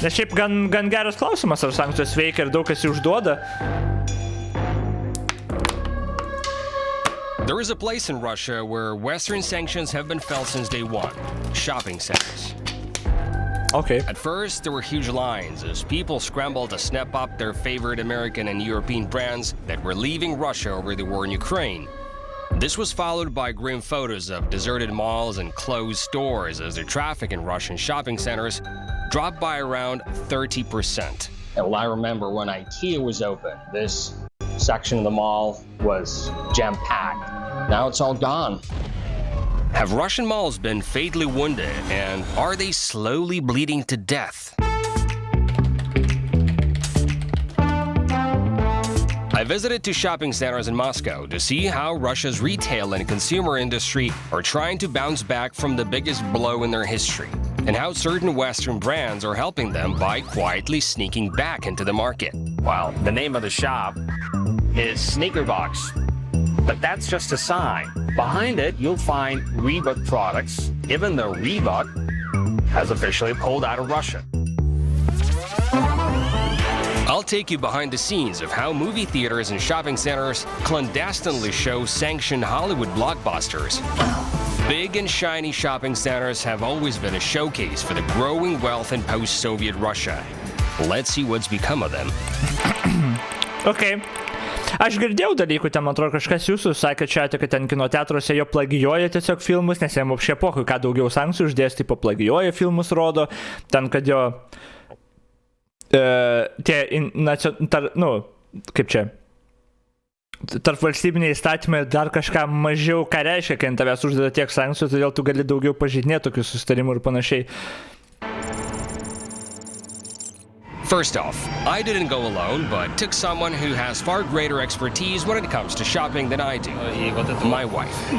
Nes šiaip gan geras klausimas, ar sankcijos veikia ir daug kas jų užduoda. There is a place in Russia where Western sanctions have been felt since day one. Shopping centers. Okay. At first, there were huge lines as people scrambled to snap up their favorite American and European brands that were leaving Russia over the war in Ukraine. This was followed by grim photos of deserted malls and closed stores as the traffic in Russian shopping centers dropped by around 30%. Well, I remember when IKEA was open, this section of the mall was jam-packed. Now it's all gone. Have Russian malls been fatally wounded, and are they slowly bleeding to death? I visited two shopping centers in Moscow to see how Russia's retail and consumer industry are trying to bounce back from the biggest blow in their history, and how certain Western brands are helping them by quietly sneaking back into the market. Well, the name of the shop is Sneaker Box, but that's just a sign. Behind it, you'll find Reebok products, even though Reebok has officially pulled out of Russia. I'll take you behind the scenes of how movie theaters and shopping centers clandestinely show sanctioned Hollywood blockbusters. Big and shiny shopping centers have always been a showcase for the growing wealth in post-Soviet Russia. Let's see what's become of them. Okay. Aš girdėjau dalykų, ten, man atrodo, kažkas jūsų sakė čia, kad ten kino teatruose jo plagijuoja tiesiog filmus, nes jam apšė pohui, ką daugiau sankcijų uždės, tipo plagijuoja filmus, rodo, ten, kad jo kaip čia, tarp valstybiniai įstatymai dar kažką mažiau ką reiškia, kai ant tavęs uždeda tiek sankcijų, todėl tu gali daugiau pažeidinėti tokių susitarimų ir panašiai. First off, I didn't go alone, but took someone who has far greater expertise when it comes to shopping than I do, my wife.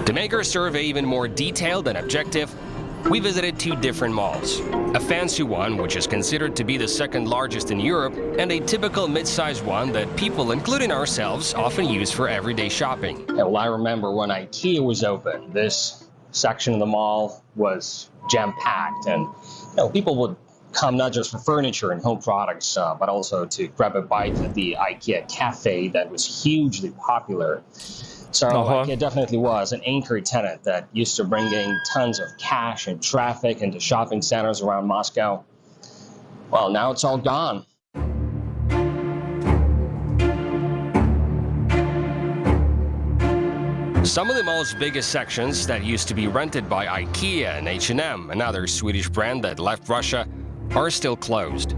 To make our survey even more detailed and objective, we visited two different malls. A fancy one, which is considered to be the second largest in Europe, and a typical mid-sized one that people, including ourselves, often use for everyday shopping. Well, I remember when IKEA was open, this section of the mall was jam-packed, and people would come not just for furniture and home products, but also to grab a bite at the IKEA cafe that was hugely popular. So IKEA definitely was an anchor tenant that used to bring in tons of cash and traffic into shopping centers around Moscow. Well, now it's all gone. Some of the mall's biggest sections that used to be rented by IKEA and H&M, another Swedish brand that left Russia, are still closed.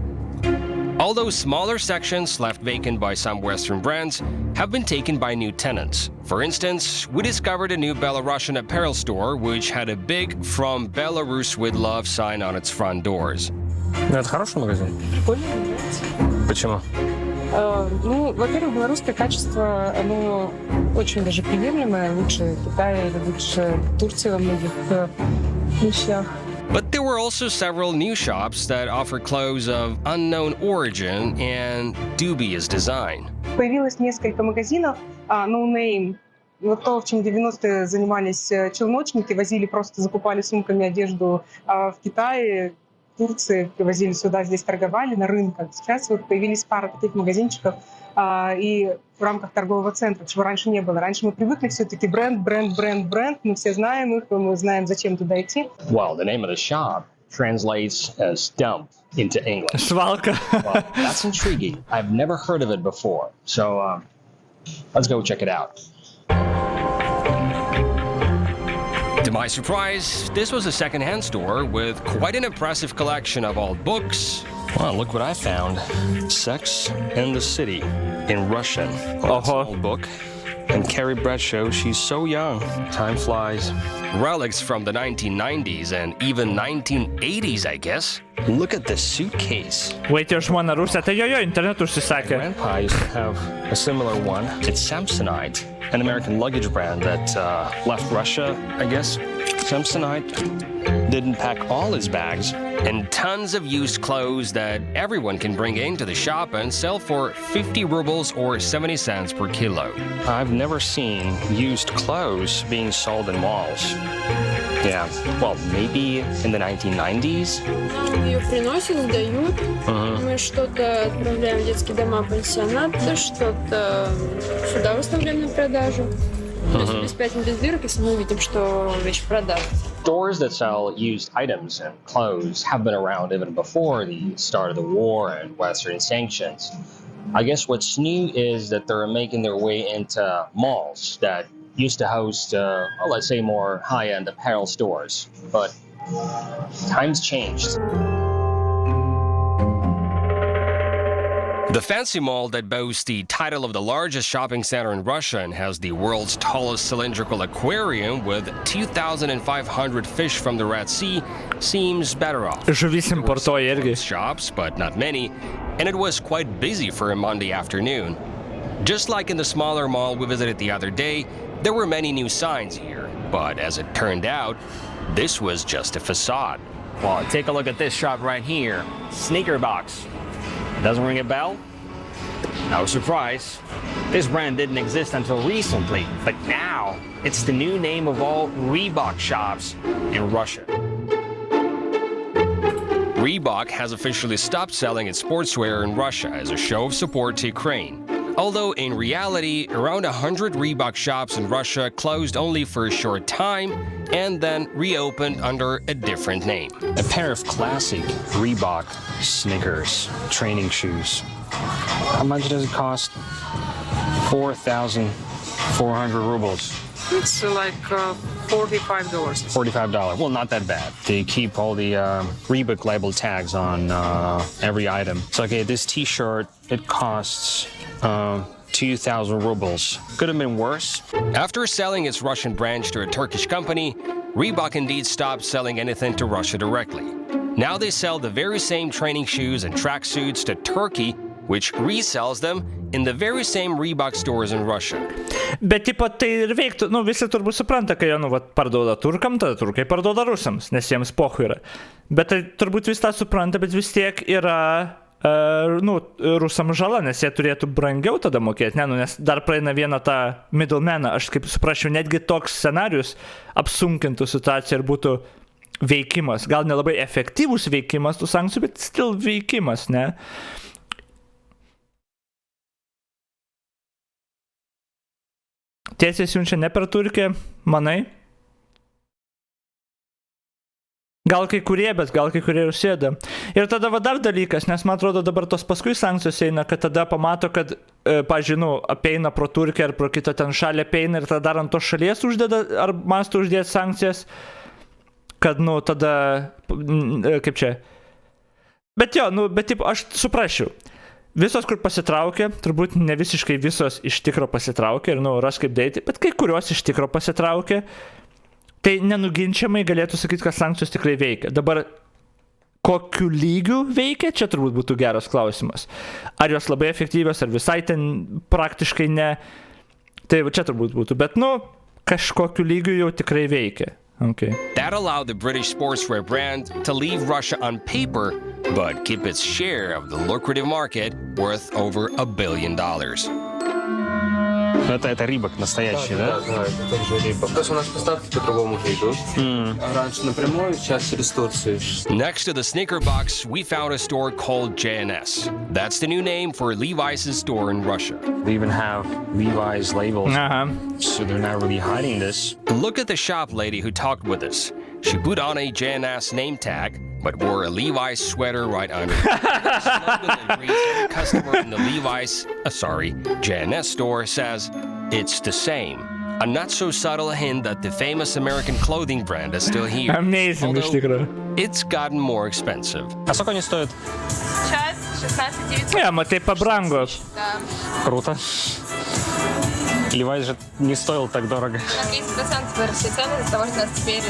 All those smaller sections left vacant by some Western brands have been taken by new tenants. For instance, we discovered a new Belarusian apparel store which had a big "From Belarus with Love" sign on its front doors. Это хороший магазин? Прикольно, мне нравится. Почему? Во-первых, белорусское качество, оно очень даже приемлемое, лучше Китая, лучше Турции во многих вещах. But there were also several new shops that offer clothes of unknown origin and dubious design. Появилось несколько магазинов, no name. Вот то, в чем 90-е занимались челночники, возили, просто закупали сумками одежду в Китае, Турции, привозили сюда, здесь торговали на рынках. Сейчас вот появились пара таких магазинчиков и в рамках торгового центра, чего раньше не было. Раньше мы привыкли все-таки бренд, мы все знаем их, мы знаем, зачем туда идти. Well, the name of the shop translates as dump into English. Свалка. Well, that's intriguing. I've never heard of it before. So let's go check it out. To my surprise, this was a second-hand store with quite an impressive collection of old books. Wow, look what I found. Sex and the City in Russian. Well, that's an old book. And Carrie Bradshaw, she's so young. Time flies. Relics from the 1990s and even 1980s, I guess. Look at this suitcase. Wait, your žmona Rusė, tai jo internetu užsisakė. Grandpa used to have a similar one. It's Samsonite, an American luggage brand that left Russia, I guess. Samsonite didn't pack all his bags. And tons of used clothes that everyone can bring into the shop and sell for 50 rubles or 70 cents per kilo. I've never seen used clothes being sold in malls. Yeah, well, maybe in the 1990s. Нам ее приносят, сдают. Мы что-то отправляем в детские дома, пансионаты, что-то сюда выставляем на продажу. То есть без пятен, без дырок, если мы увидим, что вещь продастся. Stores that sell used items and clothes have been around even before the start of the war and Western sanctions. I guess what's new is that they're making their way into malls that used to host, well, let's say, more high-end apparel stores. But times changed. The fancy mall that boasts the title of the largest shopping center in Russia and has the world's tallest cylindrical aquarium with 2,500 fish from the Red Sea seems better off. Žuvis importuoja irgi. Shops, but not many, and it was quite busy for a Monday afternoon. Just like in the smaller mall we visited the other day, there were many new signs here, but as it turned out, this was just a facade. Well, take a look at this shop right here, Sneaker Box. Doesn't ring a bell? No surprise. This brand didn't exist until recently, but now it's the new name of all Reebok shops in Russia. Reebok has officially stopped selling its sportswear in Russia as a show of support to Ukraine. Although in reality, around 100 Reebok shops in Russia closed only for a short time and then reopened under a different name. A pair of classic Reebok sneakers, training shoes. How much does it cost? 4,400 rubles. It's like $45. $45. Well, not that bad. They keep all the Reebok label tags on every item. So, okay, this t-shirt, it costs 2,000 rubles. Could have been worse. After selling its Russian branch to a Turkish company, Reebok indeed stopped selling anything to Russia directly. Now they sell the very same training shoes and tracksuits to Turkey, which resells them in the very same Reebok stores in Russia. Bet tipo tai ir veiktų, nu visi turbūt supranta, kai jie, nu, vat, parduoda turkam, tada turkai parduoda rusams, nes jiems pochu yra. Bet tai turbūt vis tą supranta, bet vis tiek yra, nu, rusam žala, nes jie turėtų brangiau tada mokėti, ne, nu, nes dar praeina vieną tą middlemaną, aš kaip suprasčiau, netgi toks scenarius apsunkintų situaciją ir būtų veikimas, gal nelabai efektyvus veikimas tų sankcijų, bet still veikimas, ne. Tiesiai siunčia ne per Turkiją, manai? Gal kai kurie, bet gal kai kurie užsėda. Ir tada va dar dalykas, nes man atrodo dabar tos paskui sankcijos eina, kad tada pamato, kad, pavyzdžiui, nu, apeina pro Turkiją ar pro kitą ten šalį apeina ir tada dar ant tos šalies uždeda, ar mastų uždėti sankcijas, kad, nu, tada, kaip čia. Bet jo, nu, bet taip, aš suprasčiau. Visos, kur pasitraukė, turbūt ne visiškai visos iš tikro pasitraukė ir, nu, ras kaip daryti, bet kai kurios iš tikro pasitraukė, tai nenuginčiamai galėtų sakyti, kad sankcijos tikrai veikia. Dabar, kokiu lygiu veikia, čia turbūt būtų geras klausimas. Ar jos labai efektyvios, ar visai ten praktiškai ne. Tai čia turbūt būtų, bet, nu, kažkokiu lygiu jau tikrai veikia. Okay. That allowed the British sportswear brand to leave Russia on paper, but keep its share of the lucrative market worth over $1 billion. Это Reebok настоящий, да? Да, это тот же Reebok. То есть у нас поставки по-другому идут. Раньше напрямую, сейчас через Турцию. Next to the sneaker box, we found a store called JNS. That's the new name for Levi's store in Russia. They even have Levi's labels, so they're not really hiding this. Look at the shop lady who talked with us. She put on a JNS name tag, but wore a Levi's sweater right under it. The slogan that reads, every customer in the Levi's, JNS store says, "It's the same." A not so subtle hint that the famous American clothing brand is still here. Amazing, Although it's gotten more expensive. А сколько они стоят? Сейчас 16 900. Ja, matai, pabrango. Да. Круто. Levi's же не стоил так дорого. На 30% выросли цены из-за того, что у нас теперь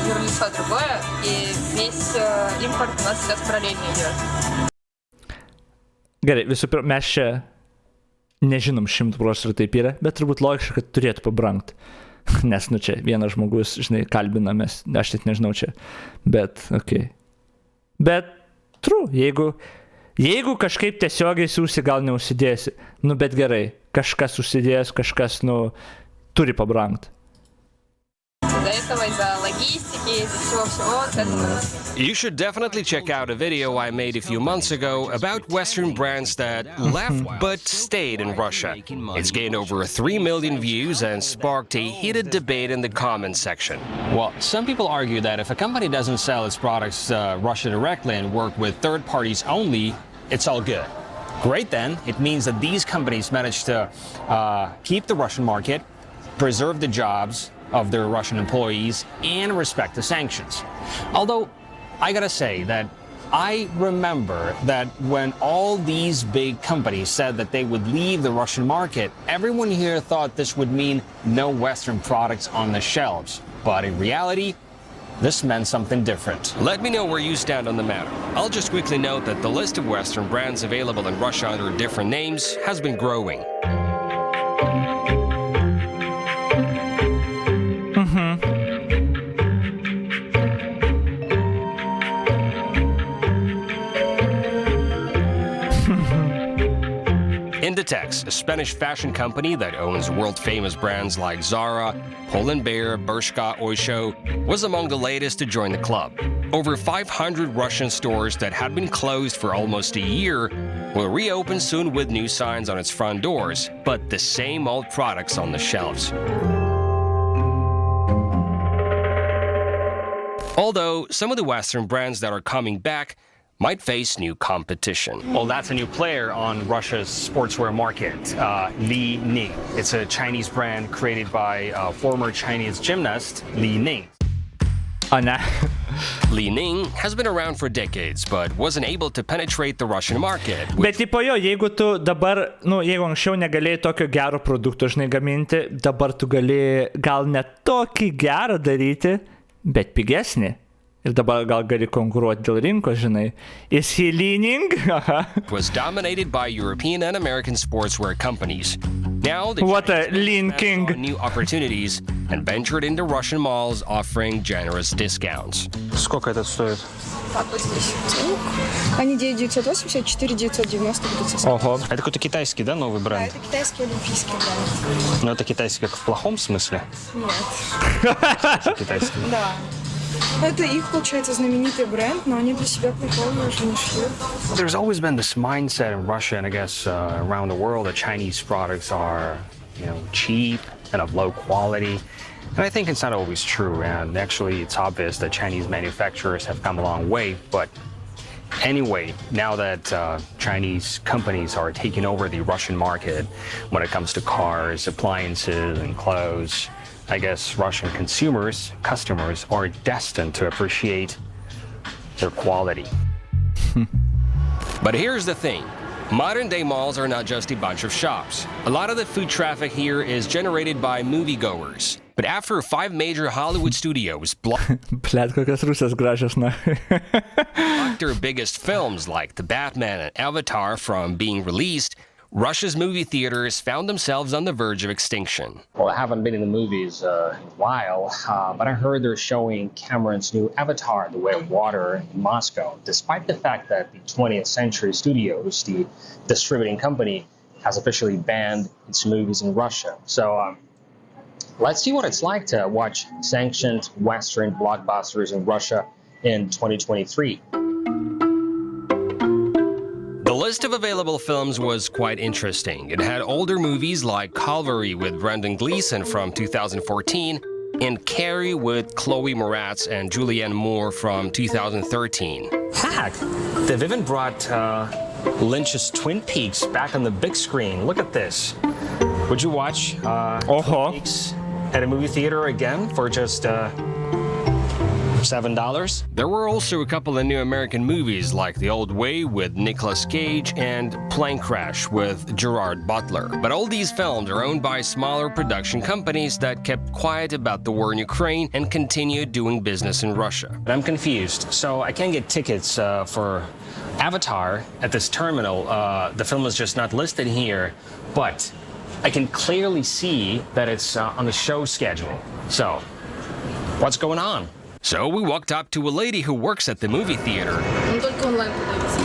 юрлицо другое, и весь импорт у нас сейчас параллельно идет. Gerai, visų pirma, mes čia nežinom 100% taip yra, bet turbūt logiška, kad turėtų pabrangti. Nes, nu čia, vienas žmogus, žinai, kalbinamės, aš tik nežinau čia, bet, okei. Bet, true, jeigu kažkaip tiesiogiai siūsi, gal neužsidėsi, nu bet gerai, kažkas užsidės, kažkas, nu, turi pabrangti. Из-за этого, из-за логистики, всего-всего вот этого. You should definitely check out a video I made a few months ago about Western brands that left but stayed in Russia. It's gained over 3 million views and sparked a heated debate in the comments section. Well, some people argue that if a company doesn't sell its products to Russia directly and work with third parties only, it's all good. Great then, it means that these companies managed to keep the Russian market, preserve the jobs of their Russian employees, and respect the sanctions. Although, I gotta say that I remember that when all these big companies said that they would leave the Russian market, everyone here thought this would mean no Western products on the shelves. But in reality, this meant something different. Let me know where you stand on the matter. I'll just quickly note that the list of Western brands available in Russia under different names has been growing. Inditex, a Spanish fashion company that owns world-famous brands like Zara, Pull&Bear, Bershka, Oysho, was among the latest to join the club. Over 500 Russian stores that had been closed for almost a year will reopen soon with new signs on its front doors, but the same old products on the shelves. Although some of the Western brands that are coming back might face new competition. Well, that's a new player on Russia's sportswear market, Li Ning. It's a Chinese brand created by former Chinese gymnast Li Ning. O ne. Li Ning has been around for decades, but wasn't able to penetrate the Russian market. Bet tipo jo, jeigu tu dabar, jeigu anksčiau negalėjai tokio gero produkto, žinai, gaminti, dabar tu gali gal net tokį gerą daryti, bet pigesnį. Ir dabar gal gali konkuruoti dėl rinkos, žinai. Is he leaning? Was dominated by European and American sportswear companies. Now the What a Chinese lean business king. saw new opportunities and ventured into Russian malls offering generous discounts. Сколько это стоит? Так вот здесь ценник. Они 980, 4990 будут со скидкой. Ого. Это какой-то китайский, да, новый Да, бренд? это китайский олимпийский бренд. Но это китайский как в плохом смысле? Нет. Китайский. Да. Это их, получается, знаменитый бренд, но они для себя прикольно уже не шьют. There's always been this mindset in Russia and I guess around the world that Chinese products are, cheap and of low quality. And I think it's not always true. And actually, it's obvious that Chinese manufacturers have come a long way. But anyway, now that Chinese companies are taking over the Russian market when it comes to cars, appliances, and clothes, I guess Russian customers are destined to appreciate their quality. But here's the thing. Modern-day malls are not just a bunch of shops. A lot of the foot traffic here is generated by moviegoers. But after 5 major Hollywood studios Blet, kokios rusės gražios, na. blocked their biggest films like The Batman and Avatar from being released, Russia's movie theaters found themselves on the verge of extinction. Well, I haven't been in the movies in a while, but I heard they're showing Cameron's new Avatar, The Way of Water, in Moscow, despite the fact that the 20th Century Studios, the distributing company, has officially banned its movies in Russia. So let's see what it's like to watch sanctioned Western blockbusters in Russia in 2023. The list of available films was quite interesting. It had older movies like Calvary with Brendan Gleeson from 2014 and Carrie with Chloe Moretz and Julianne Moore from 2013. Heck, they've even brought Lynch's Twin Peaks back on the big screen. Look at this. Would you watch Twin Peaks at a movie theater again for just $7? There were also a couple of new American movies like The Old Way with Nicolas Cage and Plane Crash with Gerard Butler. But all these films are owned by smaller production companies that kept quiet about the war in Ukraine and continued doing business in Russia. I'm confused. So I can't get tickets for Avatar at this terminal. The film is just not listed here, but I can clearly see that it's on the show schedule. So, what's going on? So we walked up to a lady who works at the movie theater. Он только онлайн подается.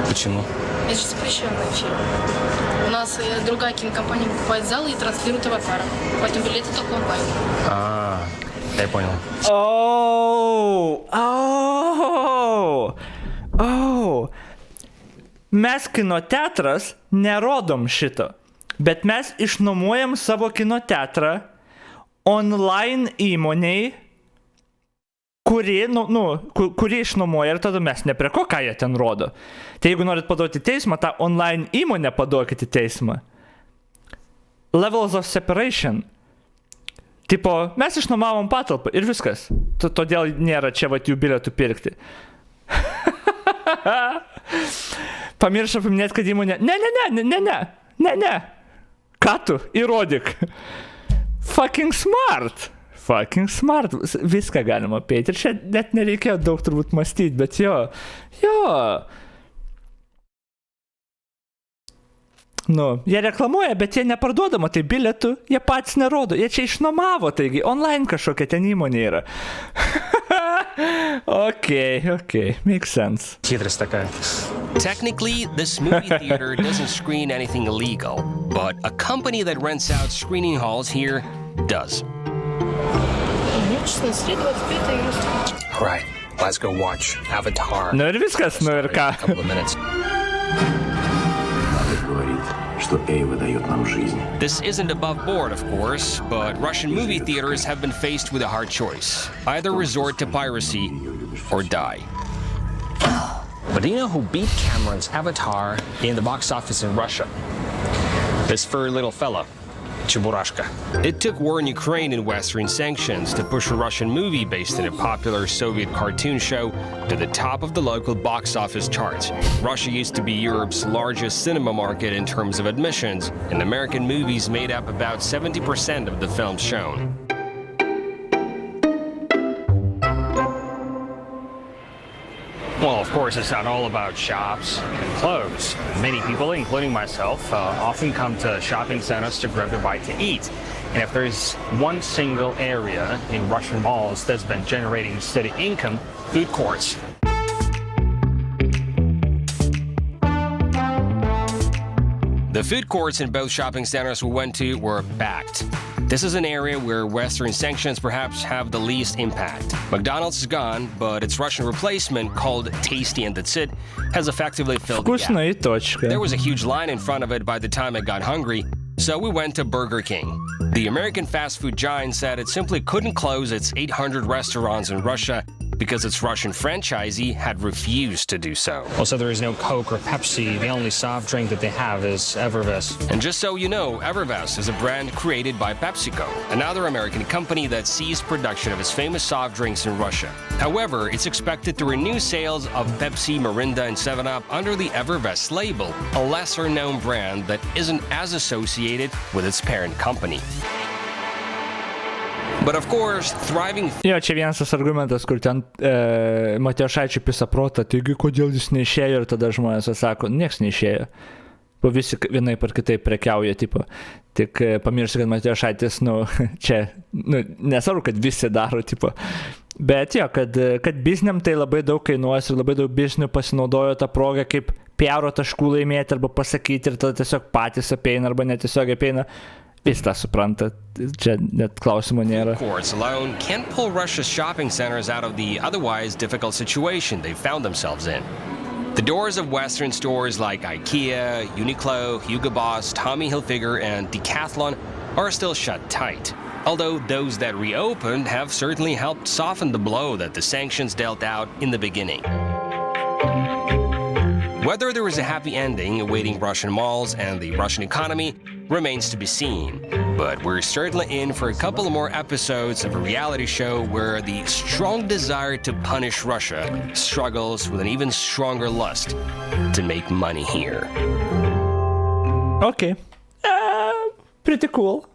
Почему? Это же запрещенный фильм. У нас другая кинокомпания покупает залы и транслирует аватара. Поэтому билеты только онлайн. Я понял. Mes kinoteatras nerodom šito, bet mes išnuomojam savo kinoteatrą online įmoniai, kuri išnuomoja ir tada mes ne prie ko, ką jie ten rodo. Tai jeigu norit paduoti teismą, tą online įmonę paduokit į teismą. Levels of separation. Tipo, mes išnuomavom patalpą ir viskas. Todėl nėra čia vat jų bilietų pirkti. Pamiršau paminėti, kad įmonė... Ne. Ką tu? Įrodyk. Fucking smart. Viską galima apeiti. Ir čia net nereikėjo daug turbūt mąstyti, bet jo. Jie reklamuoja, bet jie neparduodama, tai bilietų jie patys nerodo. Jie čia išnuomavo, taigi online kažkokia ten įmonė yra. Okay, makes sense. Хитрость такая. Technically, this movie theater doesn't screen anything illegal, but a company that rents out screening halls here does. Right, let's go watch Avatar. Nu ir viskas, nu ir ką. Couple of minutes. This isn't above board, of course, but Russian movie theaters have been faced with a hard choice. Either resort to piracy or die. But do you know who beat Cameron's Avatar in the box office in Russia? This furry little fella, Cheburashka. It took war in Ukraine and Western sanctions to push a Russian movie based on a popular Soviet cartoon show to the top of the local box office charts. Russia used to be Europe's largest cinema market in terms of admissions, and American movies made up about 70% of the films shown. Well, of course, it's not all about shops and clothes. Many people, including myself, often come to shopping centers to grab a bite to eat. And if there's one single area in Russian malls that's been generating steady income, food courts. The food courts in both shopping centers we went to were packed. This is an area where Western sanctions perhaps have the least impact. McDonald's is gone, but its Russian replacement, called Tasty and That's It, has effectively filled the gap. Вкусная точка. There was a huge line in front of it by the time I got hungry, so we went to Burger King. The American fast food giant said it simply couldn't close its 800 restaurants in Russia because its Russian franchisee had refused to do so. Also, there is no Coke or Pepsi. The only soft drink that they have is Evervest. And just so you know, Evervest is a brand created by PepsiCo, another American company that ceased production of its famous soft drinks in Russia. However, it's expected to renew sales of Pepsi, Mirinda, and 7-Up under the Evervest label, a lesser-known brand that isn't as associated with its parent company. But of course, thriving... Jo, čia vienas tas argumentas, kur ten Matijošaičiui pisa protą, taigi kodėl jis neišėjo ir tada žmonės atsako, nieks neišėjo. Po visi vienaip ar kitaip prekiauja, tipo. Tik pamiršti, kad Matijošaitis, čia, nesvarbu, kad visi daro, tipo. Bet jo, kad bizniam tai labai daug kainuos ir labai daug biznių pasinaudojo tą progą kaip PR taškų laimėti arba pasakyti ir tada tiesiog patys apeina arba netiesiog apeina. Vis tą supranta, čia net klausimo nėra. Courts alone can't pull Russia's shopping centers out of the otherwise difficult situation they found themselves in. The doors of Western stores like IKEA, Uniqlo, Hugo Boss, Tommy Hilfiger, and Decathlon are still shut tight. Although those that reopened have certainly helped soften the blow that the sanctions dealt out in the beginning. Whether there is a happy ending awaiting Russian malls and the Russian economy remains to be seen, but we're certainly in for a couple more episodes of a reality show where the strong desire to punish Russia struggles with an even stronger lust to make money here. Okay. Pretty cool.